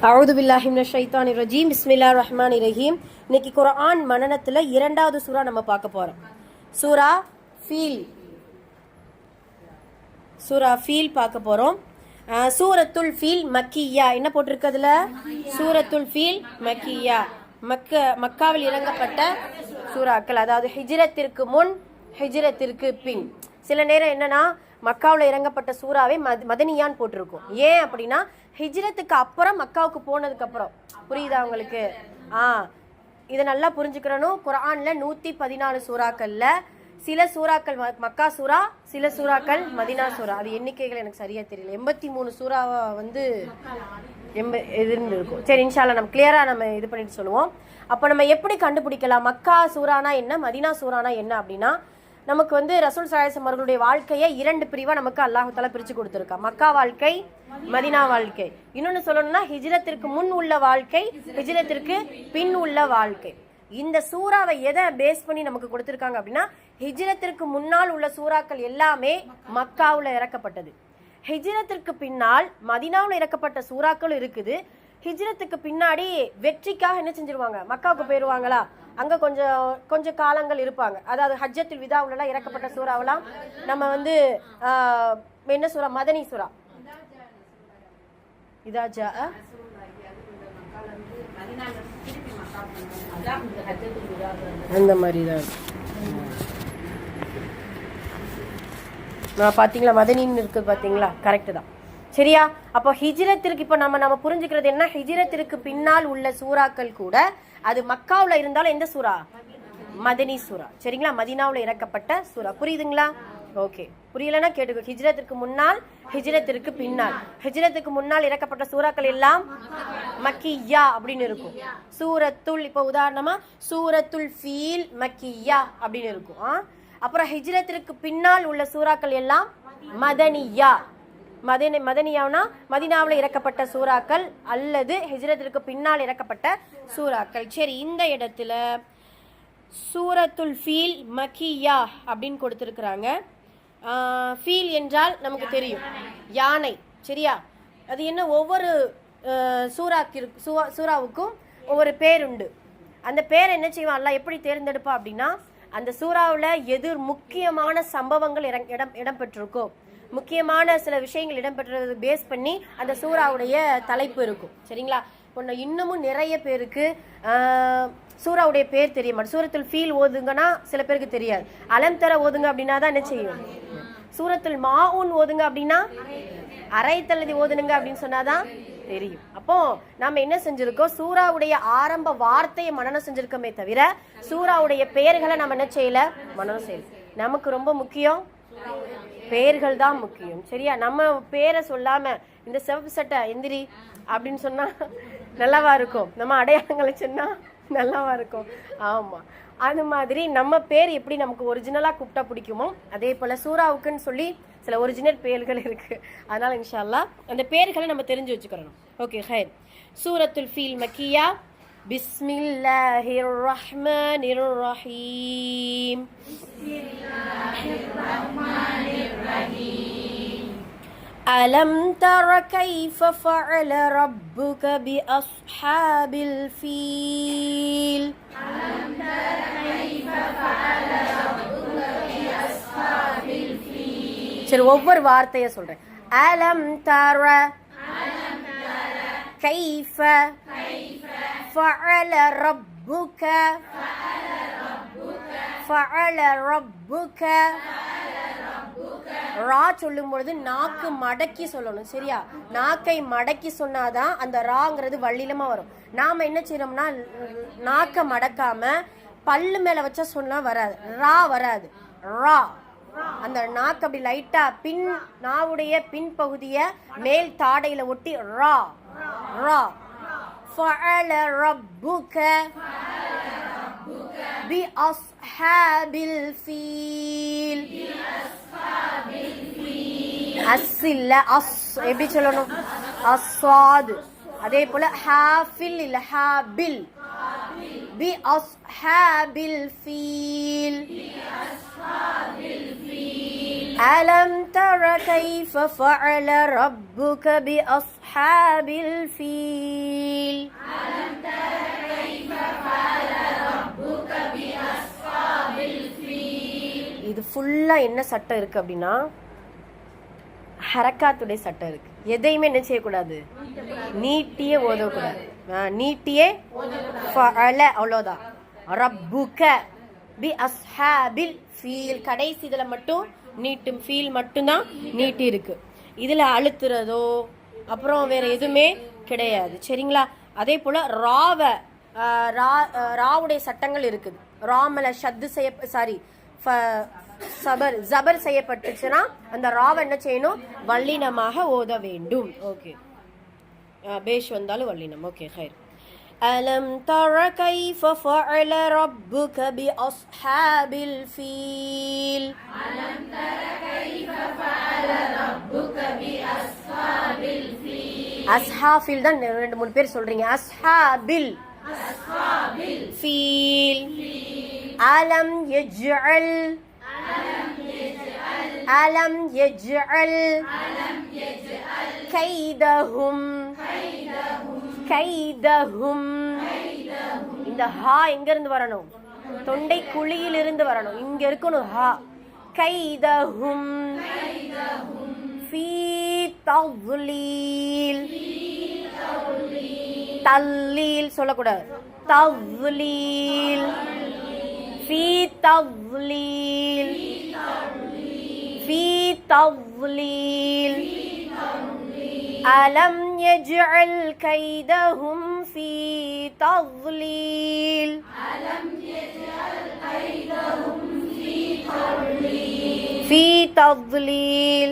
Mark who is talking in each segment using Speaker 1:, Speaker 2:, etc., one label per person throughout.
Speaker 1: அஊது பில்லாஹி மினஷ் ஷைத்தானிர் ரஜீம். பிஸ்மில்லாஹிர் ரஹ்மானிர் ரஹீம். இன்னைக்கு குர்ஆன் மனனத்துல இரண்டாவது சூரா நம்ம பார்க்க போறோம். சூரா ஃபீல் பார்க்க போறோம். சூரத்துல் ஃபீல் மக்கியா. என்ன போட்டிருக்கிறதுல? சூரத்துல் ஃபீல் மக்கியா. மக்காவில் இறங்கப்பட்ட சூறாக்கள், அதாவது ஹிஜ்ரத்திற்கு முன் ஹிஜ்ரத்திற்கு பின். சில நேரம் என்னன்னா மக்காவில் இறங்கப்பட்ட சூறாவே மதனியான்னு போட்டிருக்கும். ஏன் அப்படின்னா ஹிஜ்ரத்துக்கு அப்புறம் மக்காவுக்கு போனதுக்கு அப்புறம். புரியுதா உங்களுக்கு? இதை நல்லா புரிஞ்சுக்கிறணும். குர்ஆன்ல 114 சூறாக்கள்ல சில சூறாக்கள் மக்கா சூறா, சில சூறாக்கள் மதினா சூறா. அது எண்ணிக்கைகள் எனக்கு சரியா தெரியல. 83 சூறாவா இருக்கும். சரி, இன்ஷால்லா நம்ம கிளியரா நம்ம இது பண்ணிட்டு சொல்லுவோம். அப்போ நம்ம எப்படி கண்டுபிடிக்கலாம் மக்கா சூறானா என்ன, மதினா சூறானா என்ன அப்படின்னா, நமக்கு ரசூல் ஸல்லல்லாஹு அலைஹி வஸல்லம் அவர்களுடைய வாழ்க்கையை 2 பிரிவா நமக்கு அல்லாஹ் தஆலா பிரிச்சு கொடுத்திருக்கா. மக்கா வாழ்க்கை, மதினா வாழ்க்கை. இன்னொன்னு சொல்லணும்னா ஹிஜ்ரத்திற்கு முன் உள்ள வாழ்க்கை, ஹிஜ்ரத்திற்கு பின் உள்ள வாழ்க்கை. இந்த சூறாவை எதை பேஸ் பண்ணி நமக்கு கொடுத்திருக்காங்க அப்படின்னா, ஹிஜ்ரத்திற்கு முன்னால் உள்ள சூறாக்கள் எல்லாமே மக்காவுல இறக்கப்பட்டது. ஹிஜ்ரத்திற்கு பின்னால் மதினாவுல இறக்கப்பட்ட சூறாக்கள் இருக்குது. ஹிஜ்ரத்துக்கு பின்னாடி வெற்றிக்காக என்ன செஞ்சிருவாங்க, மக்காவுக்கு போயிருவாங்களா, அங்க கொஞ்சம் காலங்கள் இருப்பாங்க. அதாவது ஹஜ்ஜத்துல் விதாவுலாம் இறக்கப்பட்ட சூறாவெல்லாம் நம்ம என்ன சூறா, மதனி சூறா. இதாஜா அந்த மாதிரி தான் பாத்தீங்களா, மதனின்னு இருக்குது பாத்தீங்களா, கரெக்ட் தான். சரியா? அப்போ ஹிஜ்ரத்திற்கு இப்போ நம்ம புரிஞ்சுக்கிறது என்ன, ஹிஜ்ரத்திற்கு பின்னால் உள்ள சூறாக்கள் கூட அது மக்காவுல இருந்தாலும் எந்த சூறா, மதனி சூறா. சரிங்களா? மதினாவுல இறக்கப்பட்ட சூறா. புரியுதுங்களா? ஓகே. புரியலன்னா கேட்டுக்கோ. ஹிஜ்ரத்திற்கு முன்னால், ஹிஜ்ரத்திற்கு பின்னால். ஹிஜ்ரத்துக்கு முன்னால் இறக்கப்பட்ட சூறாக்கள் எல்லாம் மக்கியா அப்படின்னு இருக்கும். சூரத்துல், இப்போ உதாரணமா சூரத்துல் ஃபீல் மக்கியா அப்படின்னு இருக்கும். அப்புறம் ஹிஜ்ரத்திற்கு பின்னால் உள்ள சூறாக்கள் எல்லாம் மதனியா. மதனியாவுனா மதினாவில் இறக்கப்பட்ட சூறாக்கள் அல்லது ஹிஜ்ரத்திற்கு பின்னால் இறக்கப்பட்ட சூறாக்கள். சரி, இந்த இடத்துல சூரத்துல் ஃபீல் மக்கியா அப்படின்னு கொடுத்துருக்குறாங்க. ஃபீல் என்றால் நமக்கு தெரியும், யானை. சரியா? அது என்ன, ஒவ்வொரு சூறாவுக்கும் ஒவ்வொரு பேர் உண்டு. அந்த பேர் என்ன செய்வான் அல்லாஹ் எப்படி தேர்ந்தெடுப்பா அப்படின்னா, அந்த சூறாவில் எது முக்கியமான சம்பவங்கள் இடம்பெற்றிருக்கோ, முக்கியமான சில விஷயங்கள் இடம்பெற்றது பேஸ் பண்ணி அந்த சூறாவுடைய தலைப்பு இருக்கும். சரிங்களா? இப்போ இன்னமும் நிறைய பேருக்கு சூறாவுடைய பேர் தெரிய மாட்டேன். சூரத்துல் ஃபீல் ஓதுங்கன்னா சில பேருக்கு தெரியாது. அலம் தர ஓதுங்க அப்படின்னா தான் என்ன செய்யும். சூரத்துல் மாஊன் ஓதுங்க அப்படின்னா, அரைத்தல்லதி ஓதுனுங்க அப்படின்னு சொன்னாதான் தெரியும். அப்போ நாம என்ன செஞ்சிருக்கோம், சூறாவுடைய ஆரம்ப வார்த்தையை மனனம் செஞ்சிருக்கோமே தவிர சூறாவுடைய பெயர்களை நம்ம என்ன செய்யல, மனனம் செய்யல. நமக்கு ரொம்ப முக்கியம் பெயர்கள் தான் முக்கியம். சரியா? நம்ம பேரை சொல்லாம இந்த சிவப்பு சட்டை எந்திரி அப்படின்னு சொன்னா நல்லாவா இருக்கும், நம்ம அடையாளங்களை சொன்னா நல்லாவா இருக்கும். ஆமா, அது மாதிரி நம்ம பேர் எப்படி நமக்கு ஒரிஜினலா கூப்பிட்டா பிடிக்குமோ, அதே போல சூறாவுக்குன்னு சொல்லி சில ஒரிஜினல் பெயர்கள் இருக்கு. அதனால இன்ஷா அல்லாஹ் அந்த பெயர்களை நம்ம தெரிஞ்சு வச்சுக்கிறோம். ஓகே, ஹைர். சூரத்துல் ஃபீல் மக்கியா. பிஸ்மில்லாஹிர் ரஹ்மானிர் ரஹீம். அலம் தர கைஃப ஃபஅல ரப்புக பி அஸ்ஹாபில் ஃபீல். அலம் தர கைஃப ஃபஅல ரப்புக பி அஸ்ஹாபில் ஃபீல். சரி, ஒவ்வொரு வார்த்தையை சொல்றேன். அலம் தர கைஃப ஃபஅல ரப்புக. ஃபஅல ரப்புக. ரா சொல்லும் பொழுது நாக்கு மடக்கி சொல்லணும். சரியா? நாக்கை மடக்கி சொன்னாதான் அந்த ராங்கிறது வள்ளிலமா வரும். நாம என்ன செய்யறோம்னா நாக்க மடக்காம பல்லு மேல வச்சா சொன்னா வராது, ரா வராது. ரா அந்த நாக்கு அப்படி லைட்டா பின், நாவுடைய பின் பகுதிய மேல் தாடையில ஒட்டி ரா ரா. ஃபஅல ரப்புக பி அஸ்ஹாபில் ஃபீல். அஸ் இல்ல அஸ், எப்படி சொல்லணும், அஸ்வாது. அதே போல ஹாஃபில் இல்ல ஹாபில். B அஸ்ஹாபில் feel. ألم تر كيف فعل ربك بأصحاب الفيل ألم تر كيف فعل ربك بأصحاب الفيل இது ஃபுல்லா என்ன சட்டம் இருக்கு அப்படின்னா ஹரக்காத்துடைய சட்டம் இருக்கு. எதையுமே என்ன செய்யக்கூடாது, நீட்டியே ஓதக்கூடாது. நீட்டியே அவ்வளோதான். ரப்புக பி அஸ்ஹாபில் ஃபீல் கடைசி இதுல மட்டும் நீட்டும் ஃபீல் மட்டும்தான் நீட்டி இருக்கு. இதுல அழுத்துறதோ அப்புறம் வேற எதுவுமே கிடையாது. சரிங்களா? அதே போல ராவுடைய சட்டங்கள் இருக்குது. ராமல ஷத்து ஜபர் செய்யப்பட்டுச்சுன்னா அந்த ராவ என்ன செய்யணும், வல்லினமாக ஓத வேண்டும். ஓகே, பேஷ் வந்தாலும் வல்லினம். ஓகே, ஹைர். ألم تر كيف فعل ربك بأصحاب الفيل ألم تر كيف فعل ربك بأصحاب الفيل أصحابيل தான் ரெண்டு மூணு பேர் சொல்றீங்க. أصحابيل فيل ألم يجعل كيدهم இந்த ஹா எங்க இருந்து வரணும், தொண்டை குழியில் இருந்து வரணும். இங்க இருக்கணும் ஹா. கைதஹும் ஃபீ தவ்லீல் தல்லீல் சொல்லக்கூடாது. தவ்லீல் ஃபீ தவ்லீல் ஃபீ தவ்லீல் ألم يجعل كيدهم في تضليل في تضليل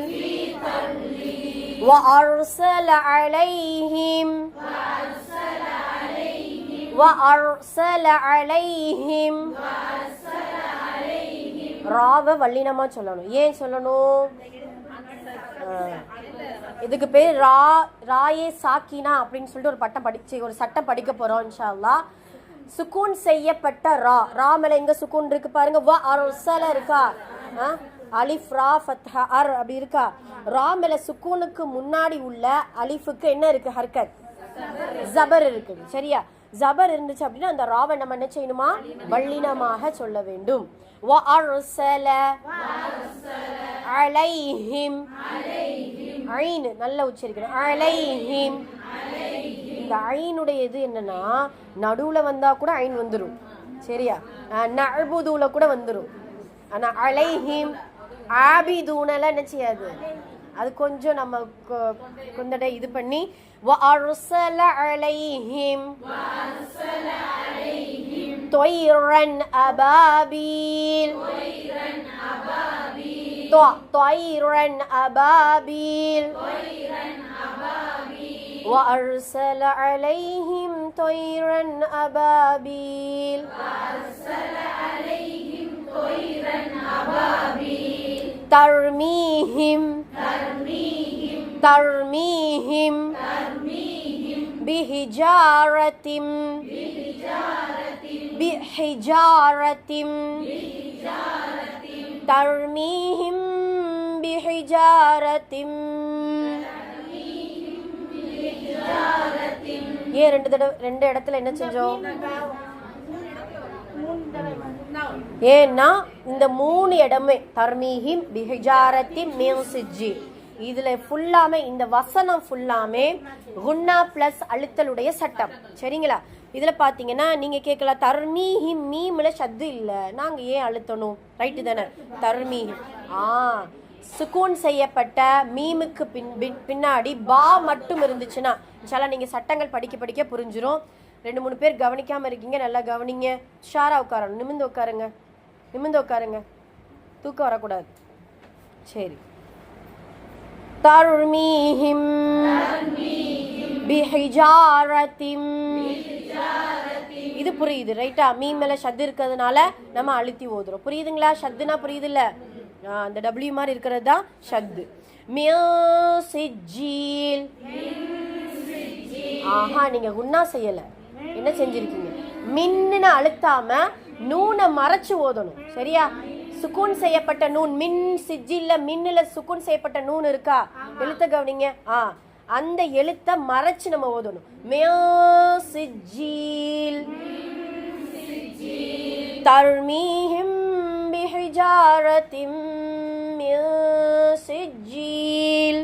Speaker 1: وأرسل عليهم ராவ வல்லினமா சொல்லணும். ஏன் சொல்லணும்? இதுக்கு பேர் ராயே சாக்கினா அப்படின்னு சொல்லிட்டு ஒரு சட்டம் படிக்க போறோம் இன்ஷா அல்லாஹ். சுக்கூன் செய்யப்பட்ட ரா மேல எங்க சுக்கூன் இருக்கு பாருங்க. வ அர்சல இருக்கா, அலிஃப் ரா ஃபத்ஹா அர் அப்படி இருக்கா. ரா மேல சுக்கூனுக்கு முன்னாடி உள்ள அலிஃபுக்கு என்ன இருக்கு, ஹர்கத், ஜபர் இருக்கு. சரியா? ஜபர் இருந்துச்சு அப்படின்னா அந்த ராவை நம்ம என்ன செய்யணுமா, வல்லினமாக சொல்ல வேண்டும். வ அர்சல அலைஹிம், ஐன் நல்லா உச்சரிக்கணும். அலைஹிம், இந்த ஐனுடைய இது என்னன்னா நடுவுல வந்தா கூட ஐன் வந்துடும். சரியா? நஅபுதுல கூட வந்துடும். ஆனா அலைஹிம் ஆபிதூனல என்ன செய்யாது, அது கொஞ்சம் நம்ம கொஞ்சம் இது பண்ணி وَأَرْسَلَ عَلَيْهِمْ طَيْرًا أَبَابِيلَ طَيْرًا أَبَابِيلَ وَأَرْسَلَ عَلَيْهِمْ طَيْرًا أَبَابِيلَ ترميهم بحجارة ترميهم بحجارة. ஏன் ரெண்டு இடத்துல என்ன செஞ்சோம்? ஏன்னா இந்த மூணு இடமே தர்மீஹிம் பிஹிஜாரத்தின் மின் சிஜ்ஜீல், இதுல ஃபுல்லாமே இந்த வசனம் ஃபுல்லாமே குன்னா பிளஸ் அழுத்தலுடைய சட்டம். சரிங்களா? இதுல பாத்தீங்கன்னா நீங்க கேட்கலாம், தர்மீஹிம் மீம்ல ஷத்து இல்ல, நாங்க ஏன் அழுத்தணும்? ரைட்டு தானே? தர்மீஹிம் சுக்கூன் செய்யப்பட்ட மீமுக்கு பின்னாடி பா மட்டும் இருந்துச்சுன்னா இன்ஷால்லா நீங்க சட்டங்கள் படிக்க புரிஞ்சிரும். 2-3 பேர் கவனிக்காம இருக்கீங்க, நல்லா கவனிங்க. ஷாரா உட்காரணும், நிமிந்து உட்காருங்க, தூக்கம் வரக்கூடாது. சரி. தர்மீஹிம் பிஹிஜாரத்தின், இது புரியுது ரைட்டா? மீம் மேல ஷத்து இருக்கிறதுனால நம்ம அழுத்தி ஓதுறோம். புரியுதுங்களா? ஷத்துனா புரியுது இல்ல? அந்த டபிள்யூ மாதிரி இருக்கிறது தான் ஷத்து. மின் சிஜ்ஜீல். ஆஹா, நீங்க குன்னா செய்யல, என்ன செஞ்சிருக்கீங்க? மின்னு அழுத்தாம நூனை மறைச்சு ஓதணும். சரியா? சுக்கூன் செய்யப்பட்ட நூன், மின் சிஜில்ல மின்னுல சுக்கூன் செய்யப்பட்ட நூன் இருக்கா, எழுத்த கவனிங்க. அந்த எழுத்தை மறைச்சு நம்ம ஓதணும். சிஜில் தர்மீஹிம் பிஹிஜாரத்தின் மின் சிஜில்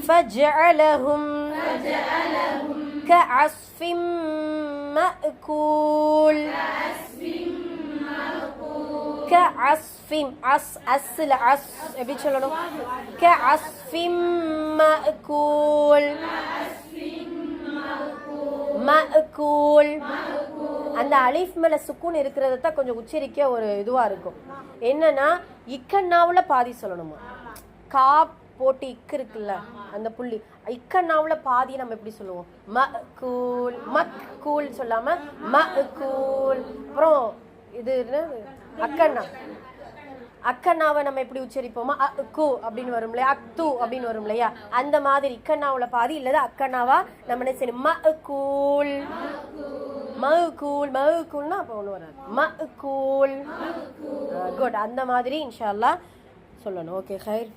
Speaker 1: فجعلهم كعصف مأكول. كعصف أصل எப்படி சொல்லணும்? كعصف مأكول. மஅகூல். அந்த அலிஃப் மேல சுக்கூன் இருக்கிறது தான் கொஞ்சம் உச்சரிக்க ஒரு இதுவா இருக்கும். என்னன்னா இக்கன்னாவுல பாதி சொல்லணுமா, கா போட்டு இக்கு இருக்குல்ல அந்த புள்ளி, இக்கன்னாவுல பாதி நம்ம எப்படி சொல்லுவோம்? மஅகூல். மக்கூல் சொல்லாம மஅகூல். அப்புறம் இது அக்கன்னா, அக்கன்னாவை நம்ம எப்படி உச்சரிப்போமா? அக்கு அப்படின்னு வரும் இல்லையா, அக்து அப்படின்னு வரும் இல்லையா, அந்த மாதிரி இக்கன்னாவுல பாதி இல்லது அக்கன்னாவா நம்ம என்ன செய்யணும்? மஅகூல். மஅகூல். மஅகூல்னா அப்போ ஒன்று வராது. மஅகூல். குட். அந்த மாதிரி இன்ஷா அல்லாஹ் சொல்லணும். ஓகே ஹைர்.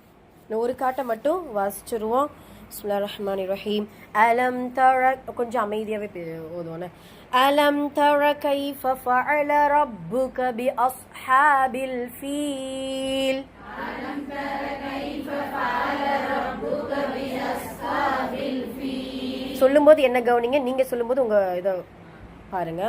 Speaker 1: ஒரு காட்டை மட்டும் வாசிச்சிருவோம். பிஸ்மில்லாஹிர் ரஹ்மானிர் ரஹீம். அலம் தர, கொஞ்சம் அமைதியாகவே ஓதுவோண்ணே. ألم تر كيف فعل ربك بأصحاب الفيل. ألم تر كيف فعل ربك بأصحاب الفيل. சொல்லும்போது என்ன கவனிங்க, நீங்க சொல்லும்போது உங்க இத பாருங்க.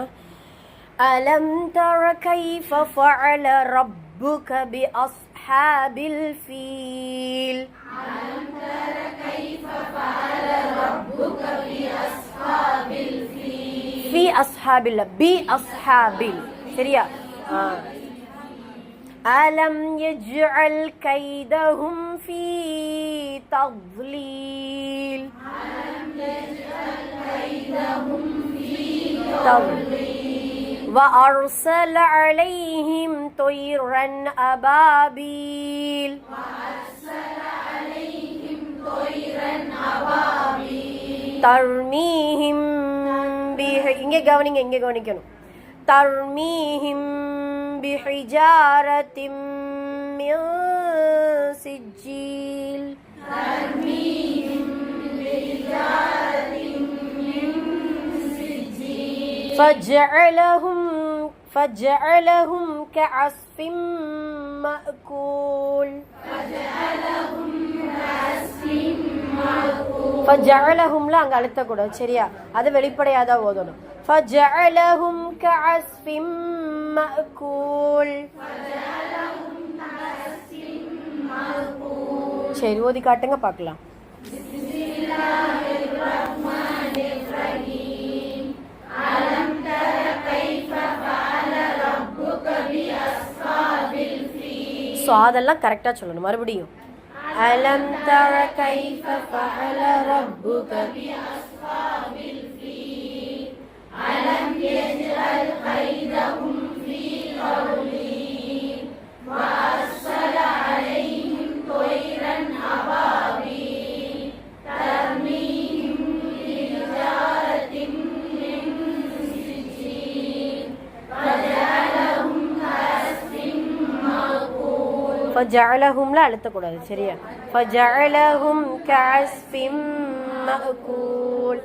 Speaker 1: ألم تر كيف فعل ربك بأصحاب الفيل. ألم تر كيف فعل ربك بأصحاب الفيل. في أصحاب الله بأصحاب சரியா. ألم يجعل كيدهم في تضليل. ألم يجعل كيدهم في تضليل. وأرسل عليهم طيرا أبابيل. وأرسل عليهم طيرا أبابيل. ترميهم இங்கே கவனிங்க, இங்கே கவனிக்கணும். தர்மீஹிம் பிஹிஜாரத்தின் மின் சிஜ்ஜீல். தர்மீஹிம் பிஹிஜாரத்தின் மின் சிஜ்ஜீல். فجعلهم كعصف مأكول. فجعلهم அங்க அழுத்த கூடாது சரியா, அது வெளிப்படையாதான் ஓதணும். فجعلهم كعصف مأكول. சரி ஓதி காட்டுங்க பார்க்கலாம். அலம் தர கைஃப ஃபஅல ரப்புக பிஅஸ்ஹாபில் ஃபீல். சோ அதெல்லாம் கரெக்ட்டா சொல்லணும். மறுபடியும் அலம் தர கைஃப ஃபஅல ரப்புக பிஅஸ்ஹாபில் ஃபீல். அலம் யஜ்அல் கைதஹும் ஃபீ தவ்லீல். வஅர்ஸல அலைஹிம் طيرன் அபாபீல். தர்மீஹிம் பிஹிஜாரத்தின் மின் சிஜ்ஜீல். ஃபஜஅலஹும் கஅஸ்ஃபின் மஅகூல். ஃபஜஅலஹும்ல அழுத்தக்கூடாது சரியா. ஃபஜஅலஹும் கஅஸ்ஃபின் மஅகூல்.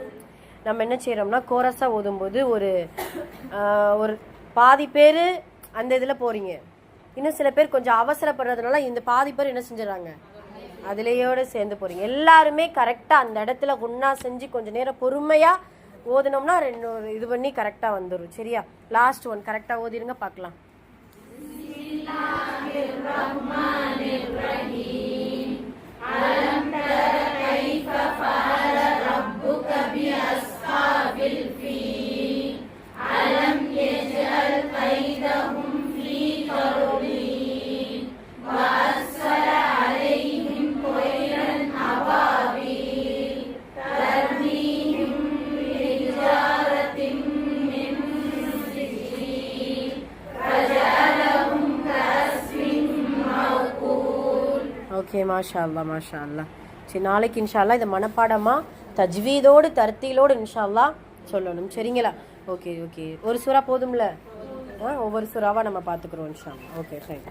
Speaker 1: நம்ம என்ன செய்யறோம்னா கோரஸா ஓதும்போது ஒரு பாதி பேர் அந்த இதில் போறீங்க, இன்னும் சில பேர் கொஞ்சம் அவசரப்படுறதுனால இந்த பாதி பேர் என்ன செஞ்சிடறாங்க அதுலேயோட சேர்ந்து போறீங்க. எல்லாருமே கரெக்டாக அந்த இடத்துல ஒன்றா செஞ்சு கொஞ்சம் நேரம் பொறுமையாக ஓதுனோம்னா ரெண்டு இது பண்ணி கரெக்டாக வந்துடும் சரியா. லாஸ்ட் ஒன் கரெக்டாக ஓதிருங்க பார்க்கலாம். அலம் தர கைஃப ஃபஅல ரப்புக பிஅஸ்ஹாபில் ஃபீல். அலம் யஜ்அல் கைதஹும் ஃபீ தவ்லீல். வஅர்ஸல அலைஹிம் طيرன் அபாபீல். தர்மீஹிம் பிஹிஜாரத்தின் மின் சிஜ்ஜீல். ஃபஜஅலஹும் கஅஸ்ஃபின் மஅகூல். ஓகே மாஷா அல்லாஹ் மாஷா அல்லாஹ். சரி நாளைக்கு இன்ஷா அல்லாஹ் இதை மனப்பாடமாக தஜ்வீதோடு தர்த்தீலோடு இன்ஷா அல்லாஹ் சொல்லணும். சரிங்களா? ஓகே ஓகே, ஒரு சூறா போதும்ல? ஒவ்வொரு சூறாவா நம்ம பார்த்துக்குறோம் இன்ஷா அல்லாஹ். Okay, fine.